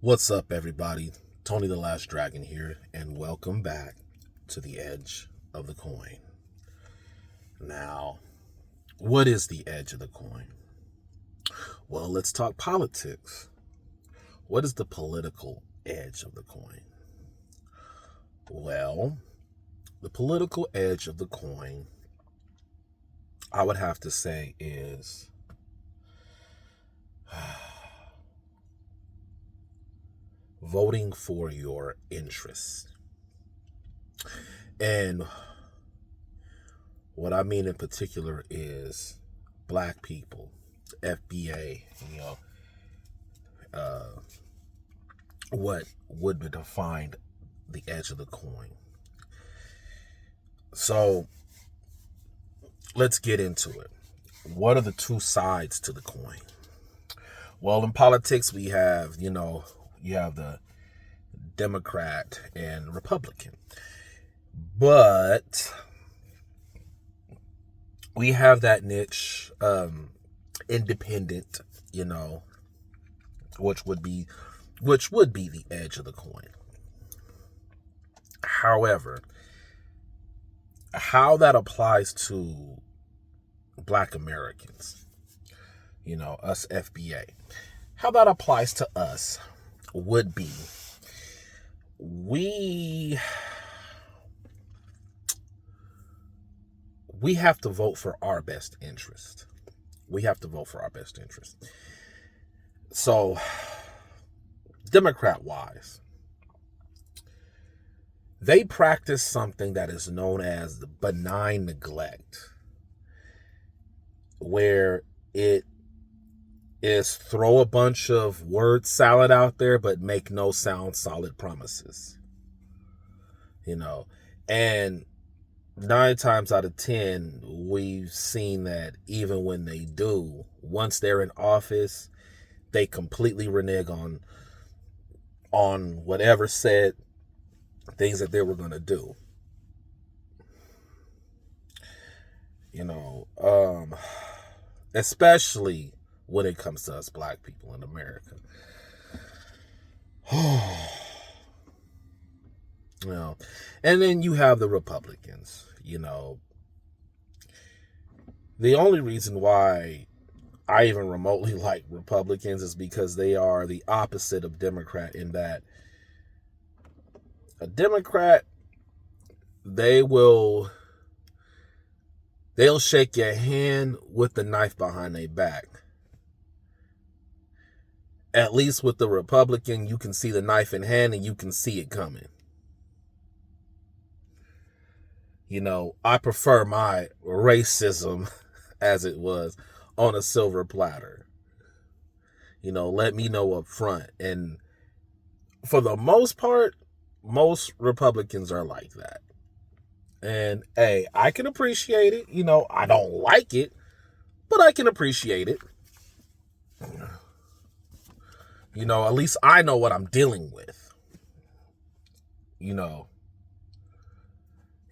What's up, everybody? Tony the Last Dragon here, and welcome back to the edge of the coin. Now, what is the edge of the coin? Well, let's talk politics. What is the political edge of the coin? Well, the political edge of the coin, I would have to say, is voting for your interests. And what I mean in particular is black people, FBA, what would be defined the edge of the coin. So let's get into it. What are the two sides to the coin? Well, in politics, we have, you have the Democrat and Republican. But we have that niche, independent, which would be the edge of the coin. However, how that applies to Black Americans, us FBA, how that applies to us would be we have to vote for our best interest. We have to vote for our best interest. So, Democrat-wise, they practice something that is known as the benign neglect, where it is throw a bunch of word salad out there, but make no sound solid promises. And 9 times out of 10, we've seen that even when they do, once they're in office, they completely renege on whatever said things that they were going to do. Especially when it comes to us black people in America. And then you have the Republicans. The only reason why I even remotely like Republicans is because they are the opposite of Democrat, in that a Democrat, they'll shake your hand with the knife behind their back. At least with the Republican, you can see the knife in hand and you can see it coming. I prefer my racism, as it was, on a silver platter. Let me know up front. And for the most part, most Republicans are like that. And hey, I can appreciate it. I don't like it, but I can appreciate it. At least I know what I'm dealing with.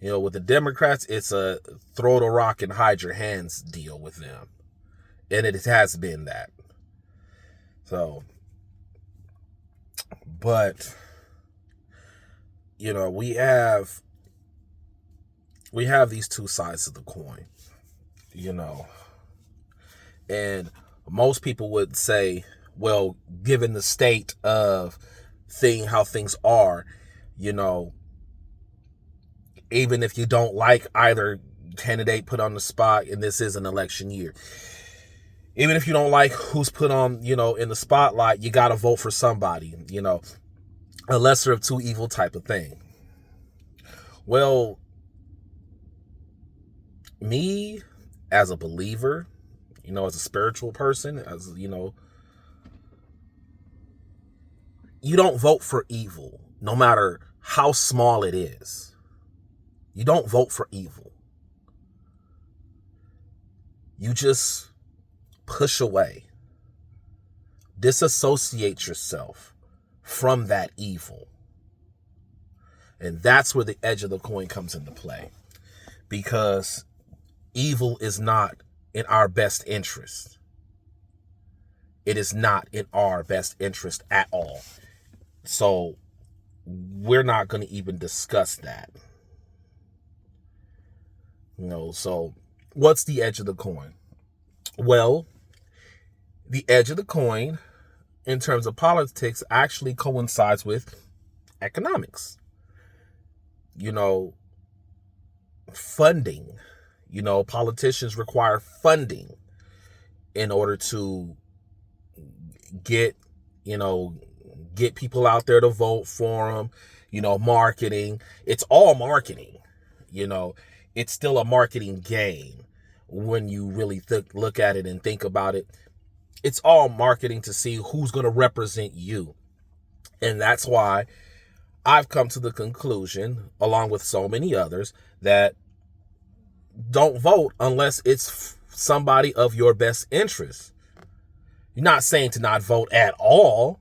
With the Democrats, it's a throw the rock and hide your hands deal with them. And it has been that. So, but, we have these two sides of the coin, and most people would say, well, given the state of how things are, even if you don't like either candidate put on the spot, and this is an election year, even if you don't like who's put on, in the spotlight, you got to vote for somebody, a lesser of two evil type of thing. Well, me as a believer, as a spiritual person, as you don't vote for evil, no matter how small it is. You don't vote for evil. You just push away, disassociate yourself from that evil. And that's where the edge of the coin comes into play, because evil is not in our best interest. It is not in our best interest at all. So we're not going to even discuss that. So what's the edge of the coin? Well, the edge of the coin in terms of politics actually coincides with economics. Funding. Politicians require funding in order to get people out there to vote for them. Marketing. It's all marketing. It's still a marketing game when you really look at it and think about it. It's all marketing to see who's going to represent you. And that's why I've come to the conclusion, along with so many others, that don't vote unless it's somebody of your best interest. You're not saying to not vote at all,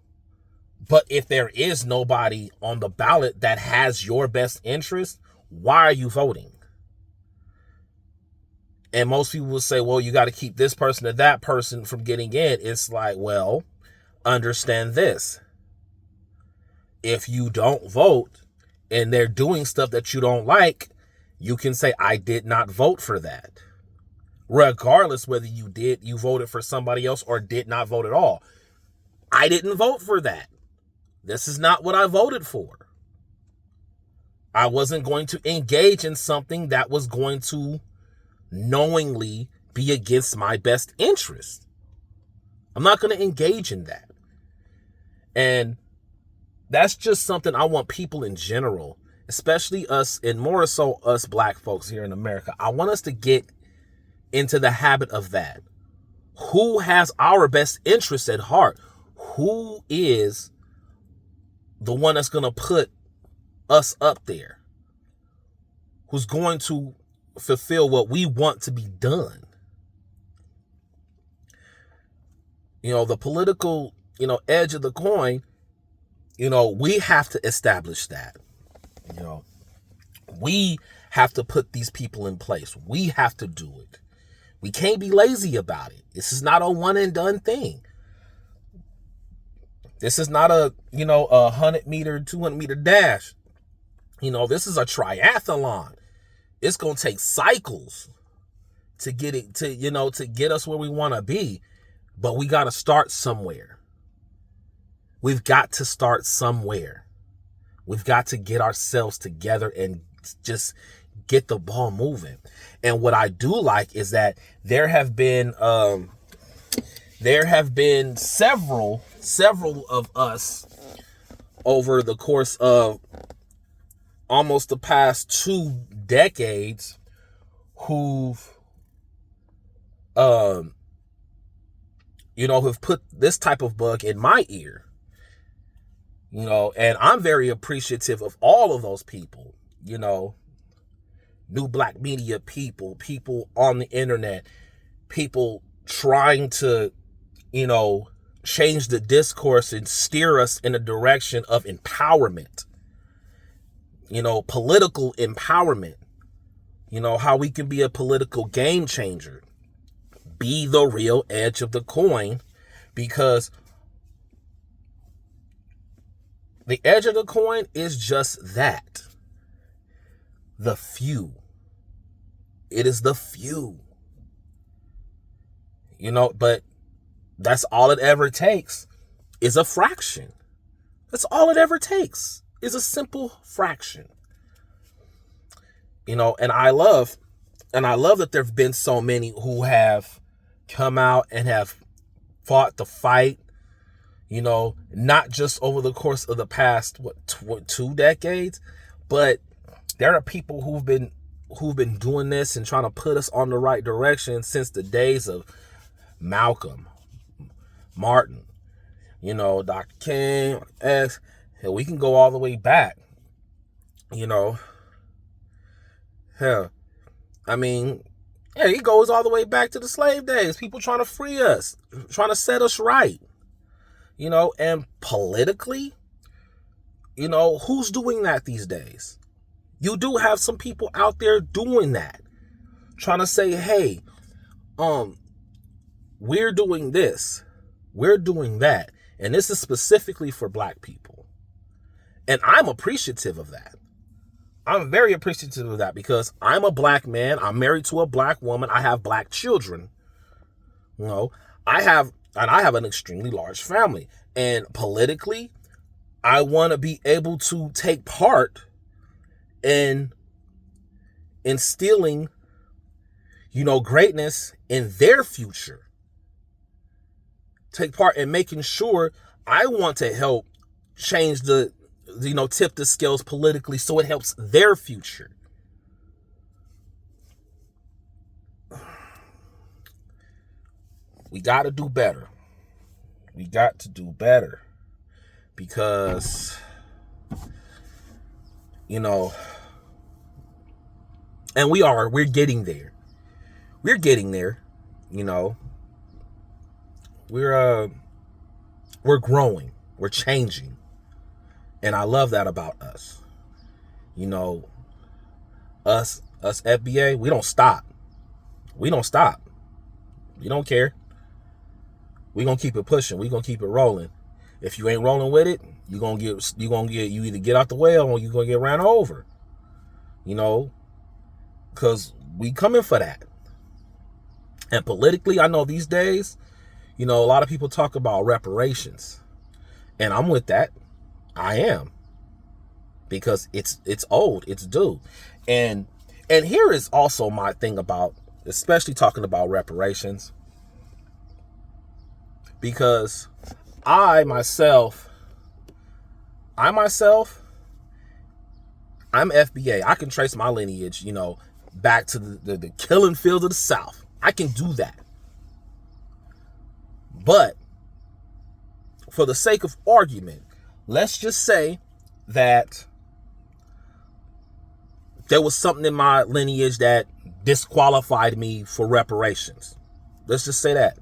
but if there is nobody on the ballot that has your best interest, why are you voting? And most people will say, well, you got to keep this person or that person from getting in. It's like, well, understand this. If you don't vote and they're doing stuff that you don't like, you can say, I did not vote for that. Regardless whether you voted for somebody else or did not vote at all. I didn't vote for that. This is not what I voted for. I wasn't going to engage in something that was going to knowingly be against my best interest. I'm not going to engage in that. And that's just something I want people in general, especially us, and more so us black folks here in America. I want us to get into the habit of that. Who has our best interests at heart? Who is the one that's going to put us up there? Who's going to fulfill what we want to be done? The political, edge of the coin, we have to establish that. We have to put these people in place. We have to do it. We can't be lazy about it. This is not a one and done thing. This is not a 100 meter, 200 meter dash. This is a triathlon. It's going to take cycles to get it to get us where we want to be. But we got to start somewhere. We've got to start somewhere. We've got to get ourselves together and just get the ball moving. And what I do like is that there have been several of us over the course of almost the past 2 decades who've have put this type of book in my ear. And I'm very appreciative of all of those people, new black media people on the internet, people trying to, change the discourse and steer us in a direction of empowerment, political empowerment, how we can be a political game changer, be the real edge of the coin, because the edge of the coin is just that. The few. It is the few. But that's all it ever takes is a fraction. That's all it ever takes is a simple fraction. And I love that there have been so many who have come out and have fought the fight, not just over the course of the past, 2 decades, but there are people who've been doing this and trying to put us on the right direction since the days of Malcolm, Martin, Dr. King, X. Hell, we can go all the way back, Hell, I mean, yeah, he goes all the way back to the slave days. People trying to free us, trying to set us right, and politically, who's doing that these days? You do have some people out there doing that, trying to say, hey, we're doing this, we're doing that. And this is specifically for black people. And I'm appreciative of that. I'm very appreciative of that because I'm a black man. I'm married to a black woman. I have black children. You know, I have an extremely large family. And politically, I want to be able to take part in instilling, greatness in their future. Take part in making sure I want to help change tip the scales politically so it helps their future. We got to do better. We got to do better because, and we're getting there. We're getting there, we're growing, we're changing. And I love that about us. Us FBA, we don't stop. We don't stop. We don't care. We gonna keep it pushing. We gonna keep it rolling. If you ain't rolling with it, you either get out the way or you gonna get ran over. Cause we coming for that. And politically, I know these days, a lot of people talk about reparations. And I'm with that. I am. Because it's old, it's due. And here is also my thing about, especially talking about reparations. Because I myself, I'm FBA. I can trace my lineage, back to the killing fields of the South. I can do that. But for the sake of argument, let's just say that there was something in my lineage that disqualified me for reparations. Let's just say that.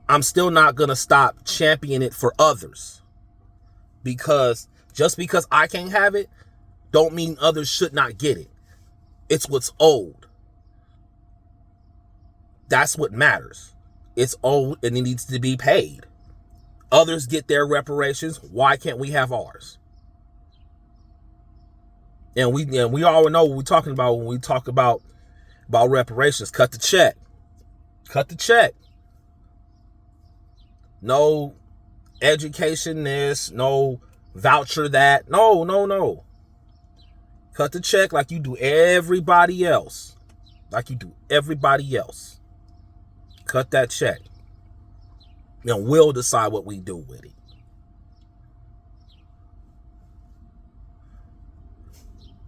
I'm still not going to stop championing it for others. Because just because I can't have it, don't mean others should not get it. It's what's owed. That's what matters. It's owed and it needs to be paid. Others get their reparations. Why can't we have ours? And we all know what we're talking about when we talk about reparations. Cut the check. Cut the check. No education this, no voucher that. No. Cut the check like you do everybody else. Cut that check. And we'll decide what we do with it.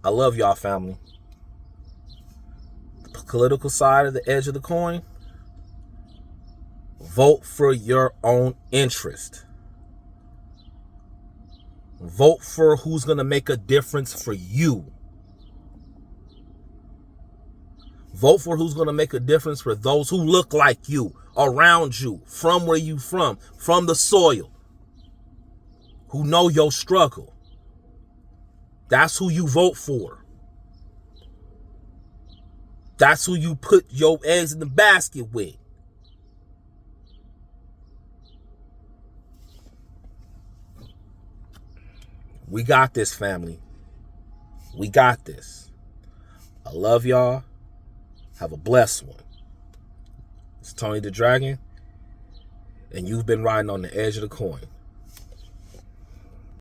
I love y'all, family. The political side of the edge of the coin. Vote for your own interest. Vote for who's going to make a difference for you. Vote for who's going to make a difference for those who look like you, around you, from where you from the soil, who know your struggle. That's who you vote for. That's who you put your eggs in the basket with. We got this, family. We got this. I love y'all. Have a blessed one. It's Tony the Dragon, and you've been riding on the edge of the coin.